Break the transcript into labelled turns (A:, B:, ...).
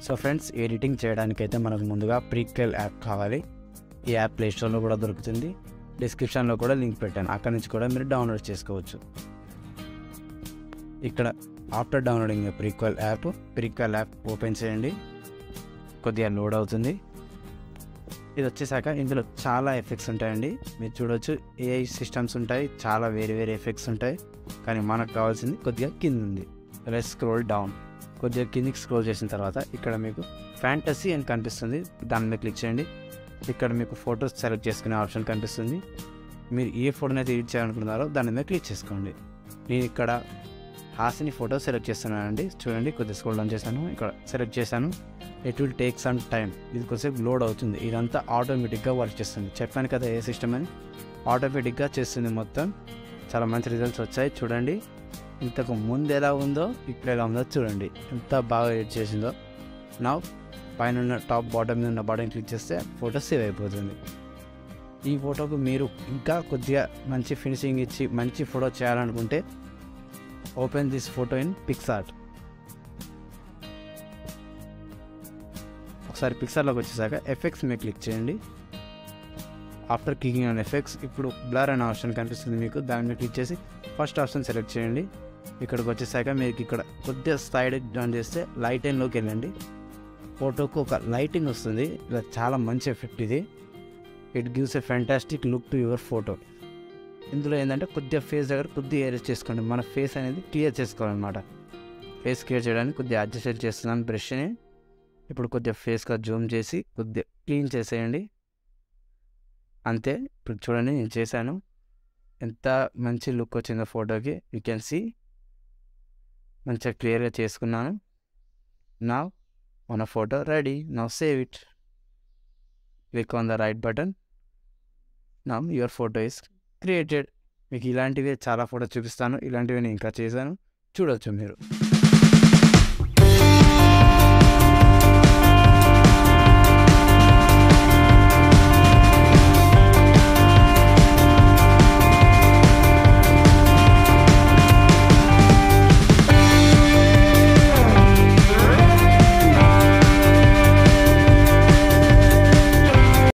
A: So friends, editing చేయడానికైతే మనకు ముందుగా prequel app కావాలి. ఈ యాప్ ప్లేస్టోర్లో కూడా దొరుకుతుంది, డిస్క్రిప్షన్లో కూడా లింక్ పెట్టాను, అక్కడి నుంచి కూడా మీరు డౌన్లోడ్ చేసుకోవచ్చు. ఇక్కడ after downloading prequel app open చేయండి. కొద్దిగా లోడ్ అవుతుంది. ఇది వచ్చేసాక ఇందులో చాలా ఎఫెక్ట్స్ ఉంటాయండి. మీరు చూడవచ్చు, ఏఐ సిస్టమ్స్ ఉంటాయి, చాలా వేరే ఎఫెక్ట్స్ ఉంటాయి. కానీ మనకు కావాల్సింది కొద్దిగా కింద ఉంది. Let's scroll down. కొద్దిగా కిందికి స్క్రోల్ చేసిన తర్వాత ఇక్కడ మీకు ఫ్యాంటసీ అని కనిపిస్తుంది, దాని మీద క్లిక్ చేయండి. ఇక్కడ మీకు ఫొటోస్ సెలెక్ట్ చేసుకునే ఆప్షన్ కనిపిస్తుంది. మీరు ఏ ఫోటోని అయితే ఎడిట్ చేయాలనుకుంటున్నారో దాని మీద క్లిక్ చేసుకోండి. నేను ఇక్కడ హాసిని ఫోటో సెలెక్ట్ చేస్తున్నానండి. చూడండి, కొద్దిగా స్క్రోల్ డౌన్ చేశాను, ఇక్కడ సెలెక్ట్ చేశాను. It will take some time. ఇది కొద్దిసేపు లోడ్ అవుతుంది. ఇదంతా ఆటోమేటిక్గా వర్క్ చేస్తుంది. చెప్పాను కదా ఏ సిస్టమ్ అని, ఆటోమేటిక్గా చేస్తుంది మొత్తం. చాలా మంచి రిజల్ట్స్ వచ్చాయి. చూడండి, ఇంతకు ముందు ఎలా ఉందో ఇప్పుడు ఎలా ఉందో చూడండి, ఎంత బాగా ఎడిట్ చేసిందో. నా పైన టాప్ బాటమ్ మీద ఉన్న బటన్ క్లిక్ చేస్తే ఫోటో సేవ్ అయిపోతుంది. ఈ ఫోటోకు మీరు ఇంకా కొద్దిగా మంచి ఫినిషింగ్ ఇచ్చి మంచి ఫోటో చేయాలనుకుంటే open this photo in Picsart. ఒకసారి పిక్సార్ట్లోకి వచ్చేసాక ఎఫెక్ట్స్ మీద క్లిక్ చేయండి. ఆఫ్టర్ క్లికింగ్ ఆన్ ఎఫెక్ట్స్ ఇప్పుడు బ్లర్ అనే ఆప్షన్ కనిపిస్తుంది మీకు, దాని మీద క్లిక్ చేసి ఫస్ట్ ఆప్షన్ సెలెక్ట్ చేయండి. ఇక్కడికి వచ్చేసాక మీకు ఇక్కడ కొద్దిగా సైడ్ డౌన్ చేస్తే లైటింగ్లోకి వెళ్ళండి. ఫోటోకు ఒక లైటింగ్ వస్తుంది, ఇలా చాలా మంచి ఎఫెక్ట్ ఇది. It gives a fantastic look to your photo. ఇందులో ఏంటంటే కొద్దిగా ఫేస్ దగ్గర కొద్దిగా ఎరేజ్ చేసుకోండి. మన ఫేస్ అనేది క్లియర్ చేసుకోవాలన్నమాట. ఫేస్ క్లియర్ చేయడానికి కొద్దిగా అడ్జస్ట్ చేస్తున్నాను బ్రష్ని. ఇప్పుడు కొద్దిగా ఫేస్గా జూమ్ చేసి కొద్దిగా క్లీన్ చేసేయండి. అంతే. ఇప్పుడు చూడండి, నేను చేశాను, ఎంత మంచి లుక్ వచ్చిందో ఫోటోకి. యూ కెన్ సీ, మంచిగా క్లియర్గా చేసుకున్నాను. నా మన photo ready. Now save it. Click on the right button. Now your photo is created. మీకు ఇలాంటివి చాలా ఫోటో చూపిస్తాను. ఇలాంటివి నేను ఇంకా చేశాను, చూడవచ్చు మీరు.